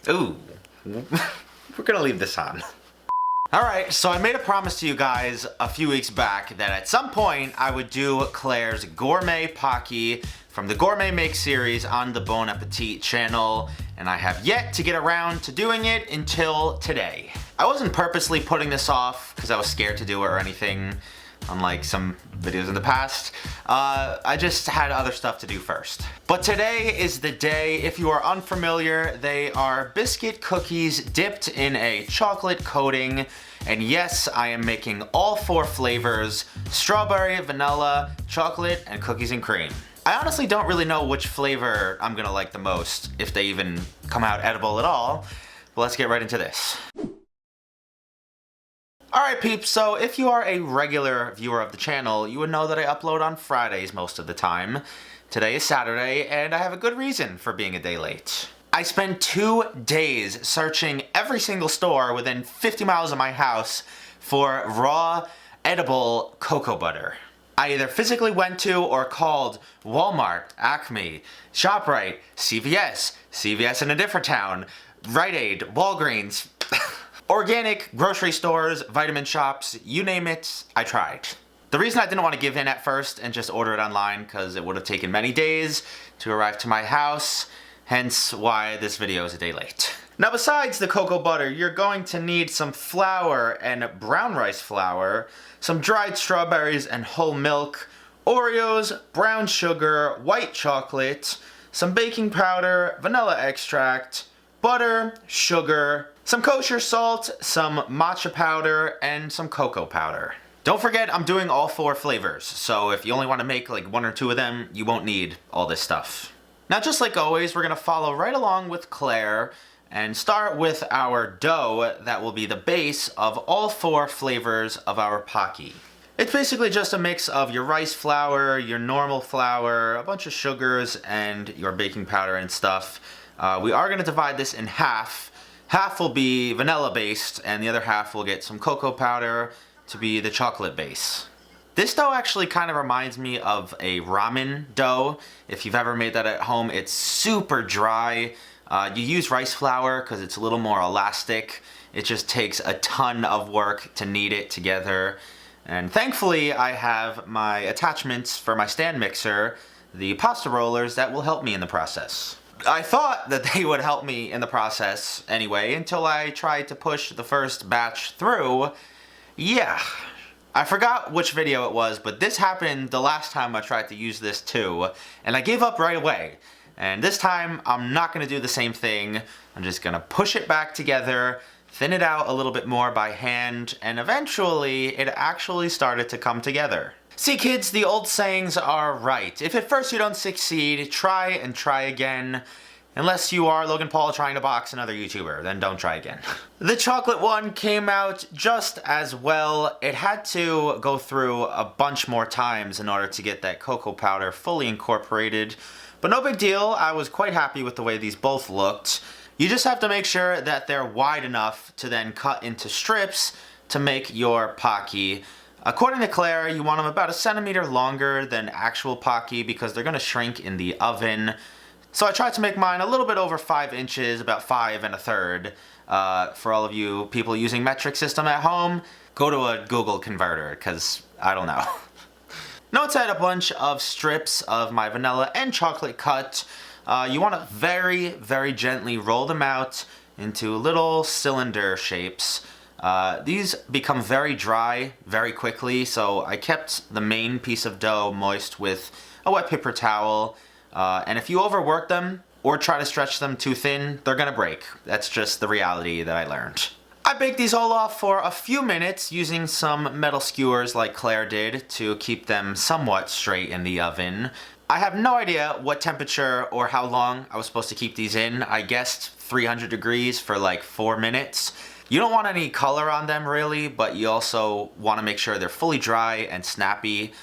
Ooh, we're gonna leave this on. Alright, so I made a promise to you guys a few weeks back that at some point I would do Claire's Gourmet Pocky from the Gourmet Make series on the Bon Appetit channel, and I have yet to get around to doing it until today. I wasn't purposely putting this off because I was scared to do it or anything, unlike some videos in the past. I just had other stuff to do first. But today is the day. If you are unfamiliar, they are biscuit cookies dipped in a chocolate coating. And yes, I am making all 4 flavors: strawberry, vanilla, chocolate, and cookies and cream. I honestly don't really know which flavor I'm gonna like the most, if they even come out edible at all. But let's get right into this. Alright peeps, so if you are a regular viewer of the channel, you would know that I upload on Fridays most of the time. Today is Saturday, and I have a good reason for being a day late. I spent 2 days searching every single store within 50 miles of my house for raw, edible cocoa butter. I either physically went to or called Walmart, Acme, ShopRite, CVS in a different town, Rite Aid, Walgreens, organic grocery stores, vitamin shops, you name it, I tried. The reason I didn't want to give in at first and just order it online because it would have taken many days to arrive to my house, hence why this video is a day late. Now besides the cocoa butter, you're going to need some flour and brown rice flour, some dried strawberries and whole milk, Oreos, brown sugar, white chocolate, some baking powder, vanilla extract, butter, sugar, some kosher salt, some matcha powder, and some cocoa powder. Don't forget, I'm doing all 4 flavors, so if you only want to make like 1 or 2 of them, you won't need all this stuff. Now just like always, we're gonna follow right along with Claire and start with our dough that will be the base of all 4 flavors of our Pocky. It's basically just a mix of your rice flour, your normal flour, a bunch of sugars, and your baking powder and stuff. We are gonna divide this in half. Half will be vanilla based, and the other half will get some cocoa powder to be the chocolate base. This dough actually kind of reminds me of a ramen dough. If you've ever made that at home, it's super dry. You use rice flour because it's a little more elastic. It just takes a ton of work to knead it together. And thankfully, I have my attachments for my stand mixer, the pasta rollers, that will help me in the process. I thought that they would help me in the process anyway, until I tried to push the first batch through. Yeah. I forgot which video it was, but this happened the last time I tried to use this too, and I gave up right away. And this time, I'm not gonna do the same thing. I'm just gonna push it back together, thin it out a little bit more by hand, and eventually, it actually started to come together. See kids, the old sayings are right. If at first you don't succeed, try and try again. Unless you are Logan Paul trying to box another YouTuber, then don't try again. The chocolate one came out just as well. It had to go through a bunch more times in order to get that cocoa powder fully incorporated. But no big deal, I was quite happy with the way these both looked. You just have to make sure that they're wide enough to then cut into strips to make your Pocky. According to Claire, you want them about 1 centimeter longer than actual Pocky because they're gonna shrink in the oven. So I tried to make mine a little bit over 5 inches, about 5 1/3. For all of you people using metric system at home, go to a Google converter, because I don't know. Notice I had a bunch of strips of my vanilla and chocolate cut. You want to very, very gently roll them out into little cylinder shapes. These become very dry very quickly, so I kept the main piece of dough moist with a wet paper towel. And if you overwork them or try to stretch them too thin, they're gonna break. That's just the reality that I learned. I baked these all off for a few minutes using some metal skewers like Claire did to keep them somewhat straight in the oven. I have no idea what temperature or how long I was supposed to keep these in. I guessed 300 degrees for like 4 minutes. You don't want any color on them really, but you also want to make sure they're fully dry and snappy.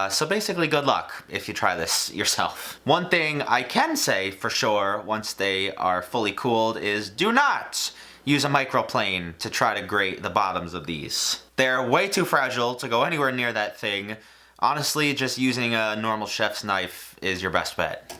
So basically good luck if you try this yourself. One thing I can say for sure once they are fully cooled is do not use a microplane to try to grate the bottoms of these. They're way too fragile to go anywhere near that thing. Honestly, just using a normal chef's knife is your best bet.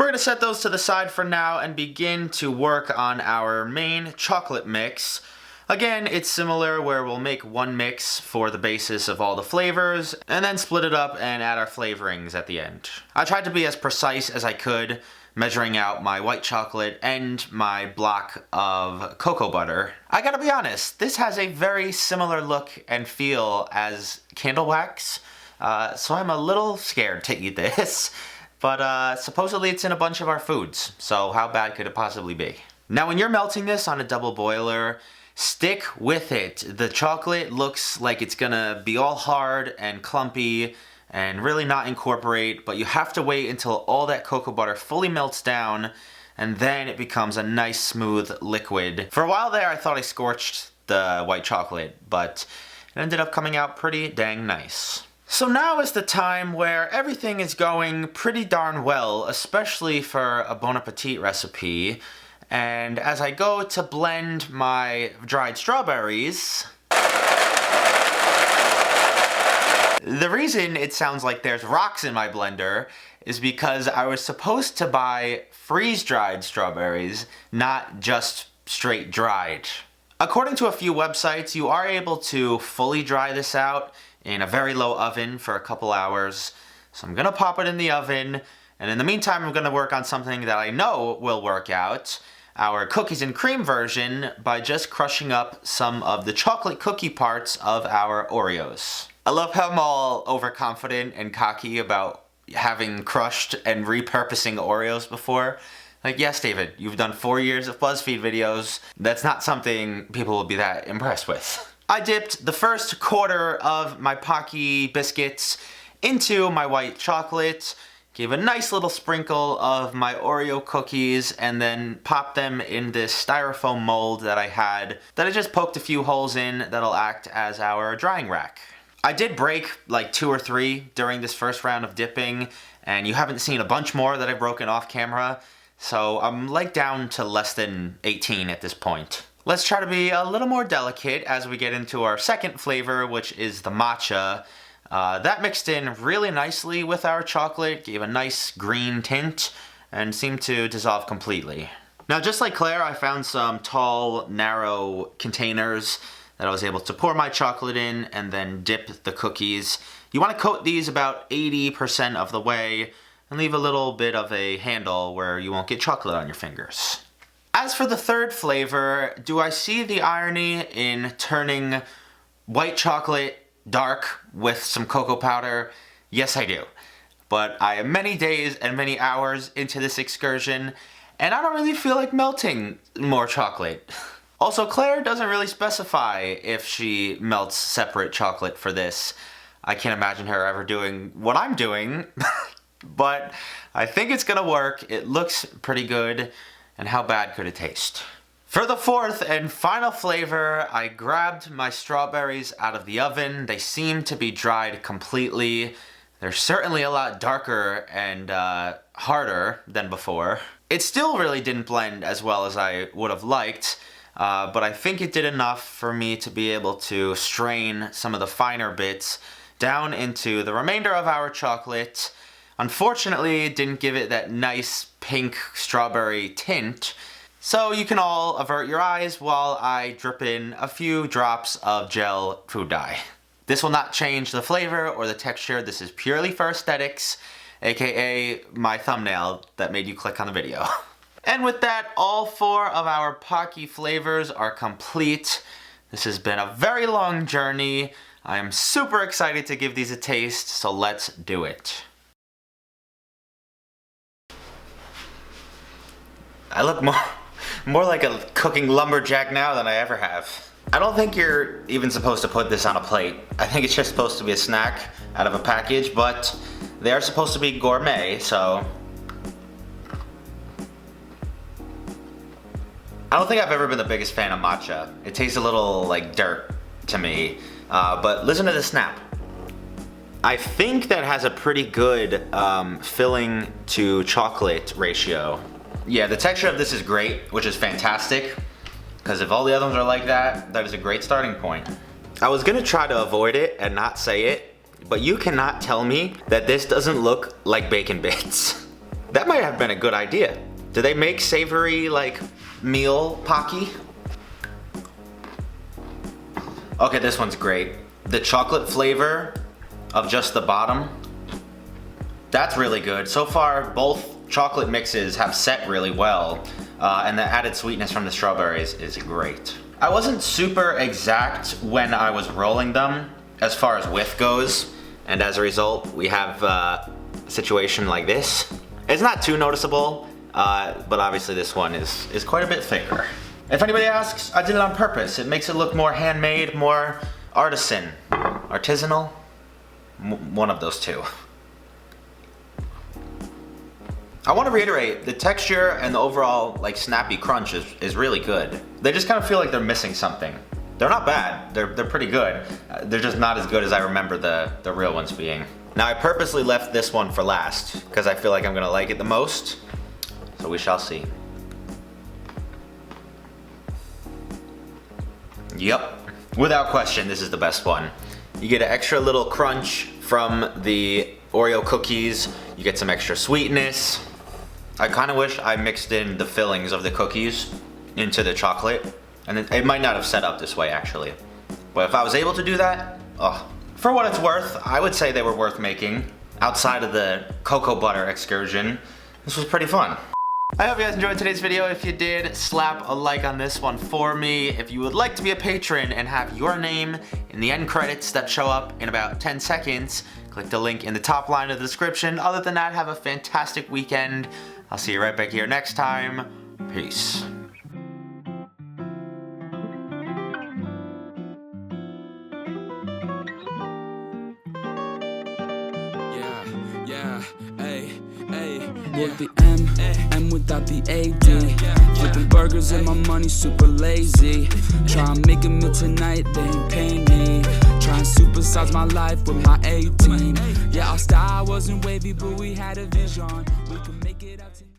We're gonna set those to the side for now and begin to work on our main chocolate mix. Again, it's similar where we'll make one mix for the basis of all the flavors and then split it up and add our flavorings at the end. I tried to be as precise as I could, measuring out my white chocolate and my block of cocoa butter. I gotta be honest, this has a very similar look and feel as candle wax, so I'm a little scared to eat this. But supposedly it's in a bunch of our foods, so how bad could it possibly be? Now when you're melting this on a double boiler, stick with it. The chocolate looks like it's gonna be all hard and clumpy and really not incorporate, but you have to wait until all that cocoa butter fully melts down and then it becomes a nice smooth liquid. For a while there I thought I scorched the white chocolate, but it ended up coming out pretty dang nice. So now is the time where everything is going pretty darn well, especially for a Bon Appetit recipe. And as I go to blend my dried strawberries, the reason it sounds like there's rocks in my blender is because I was supposed to buy freeze-dried strawberries, not just straight dried. According to a few websites, you are able to fully dry this out in a very low oven for a couple hours. So I'm gonna pop it in the oven, and in the meantime I'm gonna work on something that I know will work out, our cookies and cream version, by just crushing up some of the chocolate cookie parts of our Oreos. I love how I'm all overconfident and cocky about having crushed and repurposing Oreos before. Like, yes, David, you've done 4 years of BuzzFeed videos. That's not something people will be that impressed with. I dipped the first quarter of my Pocky biscuits into my white chocolate, gave a nice little sprinkle of my Oreo cookies, and then popped them in this styrofoam mold that I had that I just poked a few holes in that'll act as our drying rack. I did break like 2 or 3 during this first round of dipping, and you haven't seen a bunch more that I've broken off camera, so I'm like down to less than 18 at this point. Let's try to be a little more delicate as we get into our second flavor, which is the matcha. That mixed in really nicely with our chocolate, gave a nice green tint, and seemed to dissolve completely. Now, just like Claire, I found some tall, narrow containers that I was able to pour my chocolate in and then dip the cookies. You want to coat these about 80% of the way and leave a little bit of a handle where you won't get chocolate on your fingers. As for the third flavor, do I see the irony in turning white chocolate dark with some cocoa powder? Yes, I do. But I am many days and many hours into this excursion, and I don't really feel like melting more chocolate. Also, Claire doesn't really specify if she melts separate chocolate for this. I can't imagine her ever doing what I'm doing, but I think it's gonna work. It looks pretty good, and how bad could it taste? For the fourth and final flavor, I grabbed my strawberries out of the oven. They seem to be dried completely. They're certainly a lot darker and harder than before. It still really didn't blend as well as I would have liked, but I think it did enough for me to be able to strain some of the finer bits down into the remainder of our chocolate. Unfortunately, it didn't give it that nice pink strawberry tint, so you can all avert your eyes while I drip in a few drops of gel food dye. This will not change the flavor or the texture. This is purely for aesthetics, aka my thumbnail that made you click on the video. And with that, all 4 of our Pocky flavors are complete. This has been a very long journey. I am super excited to give these a taste, so let's do it. I look more like a cooking lumberjack now than I ever have. I don't think you're even supposed to put this on a plate. I think it's just supposed to be a snack out of a package, but they are supposed to be gourmet, so. I don't think I've ever been the biggest fan of matcha. It tastes a little like dirt to me, but listen to the snap. I think that has a pretty good filling to chocolate ratio. Yeah, the texture of this is great, which is fantastic, because if all the other ones are like that, that is a great starting point. I was gonna try to avoid it and not say it, but you cannot tell me that this doesn't look like bacon bits. That might have been a good idea. Do they make savory, like, meal Pocky? Okay, this one's great. The chocolate flavor of just the bottom, that's really good. So far, both chocolate mixes have set really well, and the added sweetness from the strawberries is great. I wasn't super exact when I was rolling them as far as width goes, and as a result, we have a situation like this. It's not too noticeable, but obviously this one is quite a bit thicker. If anybody asks, I did it on purpose. It makes it look more handmade, more artisanal, one of those two. I want to reiterate, the texture and the overall like snappy crunch is really good. They just kind of feel like they're missing something. They're not bad, they're pretty good. They're just not as good as I remember the real ones being. Now I purposely left this one for last because I feel like I'm gonna like it the most. So we shall see. Yep, without question, this is the best one. You get an extra little crunch from the Oreo cookies. You get some extra sweetness. I kind of wish I mixed in the fillings of the cookies into the chocolate. And it might not have set up this way actually. But if I was able to do that, oh, for what it's worth, I would say they were worth making. Outside of the cocoa butter excursion, this was pretty fun. I hope you guys enjoyed today's video. If you did, slap a like on this one for me. If you would like to be a patron and have your name in the end credits that show up in about 10 seconds, click the link in the top line of the description. Other than that, have a fantastic weekend. I'll see you right back here next time. Peace. With the M without the AD. Flipping burgers and my money super lazy. Try and make a meal tonight, they ain't paying me. Try and supersize my life with my A-team. Yeah, our style wasn't wavy, but we had a vision. We could make it out tonight.